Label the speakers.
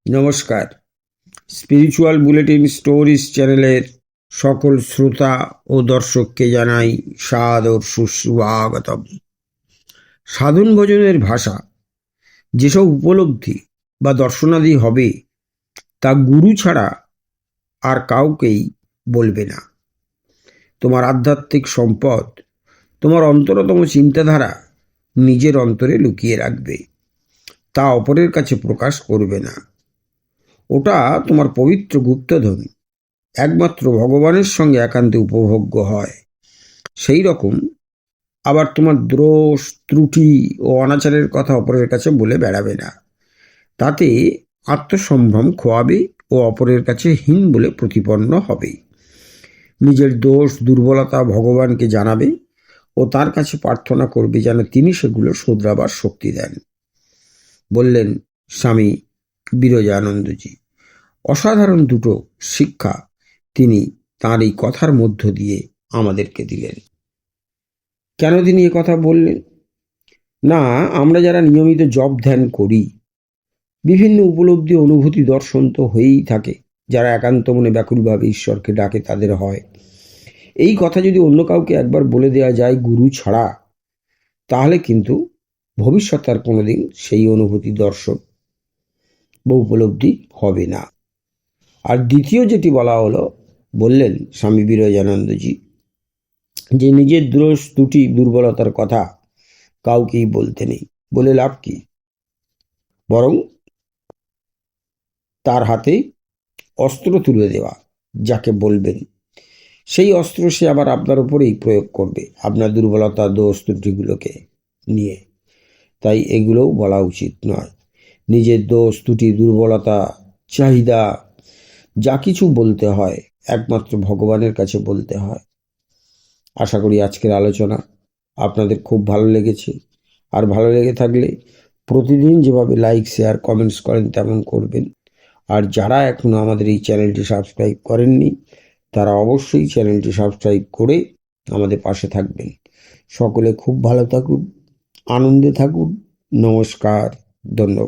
Speaker 1: নমস্কার। Spiritual bulletin stories চ্যানেলের সকল শ্রোতা ও দর্শককে জানাই সাদর সুস্বাগতম। সাধন ভজনের ভাষা যেসব উপলব্ধি বা দর্শনাদি হবে তা গুরু ছাড়া আর কাউকেই বলবে না। তোমার আধ্যাত্মিক সম্পদ, তোমার অন্তরতম চিন্তাধারা নিজের অন্তরে লুকিয়ে রাখবে, তা অপরের কাছে প্রকাশ করবে না। ওটা তোমার পবিত্র গুপ্তধন, একমাত্র ভগবানের সঙ্গে একান্তে উপভোগ্য হয়। সেই রকম আবার তোমার দোষ ত্রুটি ও অনাচারের কথা অপরের কাছে বলে বেড়াবে না। তাতে আত্মসম্ভ্রম খোয়াবে ও অপরের কাছে হীন বলে প্রতিপন্ন হবে। নিজের দোষ দুর্বলতা ভগবানকে জানাবে ও তার কাছে প্রার্থনা করবে যেন তিনি সেগুলো শোধরাবার শক্তি দেন, বললেন স্বামী বিরজানন্দজি। অসাধারণ দুটো শিক্ষা তিনি তাঁর এই কথার মধ্য দিয়ে আমাদেরকে দিলেন। কেন তিনি এ কথা বললেন? না, আমরা যারা নিয়মিত জপ ধ্যান করি, বিভিন্ন উপলব্ধি অনুভূতি দর্শন তো হয়েই থাকে। যারা একান্ত মনে ব্যাকুলভাবে ঈশ্বরকে ডাকে তাদের হয়। এই কথা যদি অন্য কাউকে একবার বলে দেওয়া যায় গুরু ছাড়া, তাহলে কিন্তু ভবিষ্যতে আর কোনোদিন সেই অনুভূতি দর্শন বা উপলব্ধি হবে না। আর দ্বিতীয় যেটি বলা হলো, বললেন স্বামী বিরজানন্দজি যে নিজের দোষ ত্রুটি দুর্বলতার কথা কাউকেই বলতে নেই। বলে লাভ কি? বরং তার হাতে অস্ত্র তুলে দেওয়া, যাকে বলবেন সেই অস্ত্র সে আবার আপনার উপরেই প্রয়োগ করবে, আপনার দুর্বলতা দোষ ত্রুটিগুলোকে নিয়ে। তাই এগুলোও বলা উচিত নয়। নিজের দোষ ত্রুটি দুর্বলতা চাহিদা যা কিছু বলতে হয় একমাত্র ভগবানের কাছে বলতে হয়। আশা করি আজকের আলোচনা আপনাদের খুব ভালো লেগেছে। আর ভালো লেগে থাকলে প্রতিদিন যেভাবে লাইক শেয়ার কমেন্টস করেন তেমন করবেন। আর যারা এখনও আমাদের এই চ্যানেলটি সাবস্ক্রাইব করেননি তারা অবশ্যই চ্যানেলটি সাবস্ক্রাইব করে আমাদের পাশে থাকবেন। সকলে খুব ভালো থাকুন, আনন্দে থাকুন। নমস্কার, ধন্যবাদ।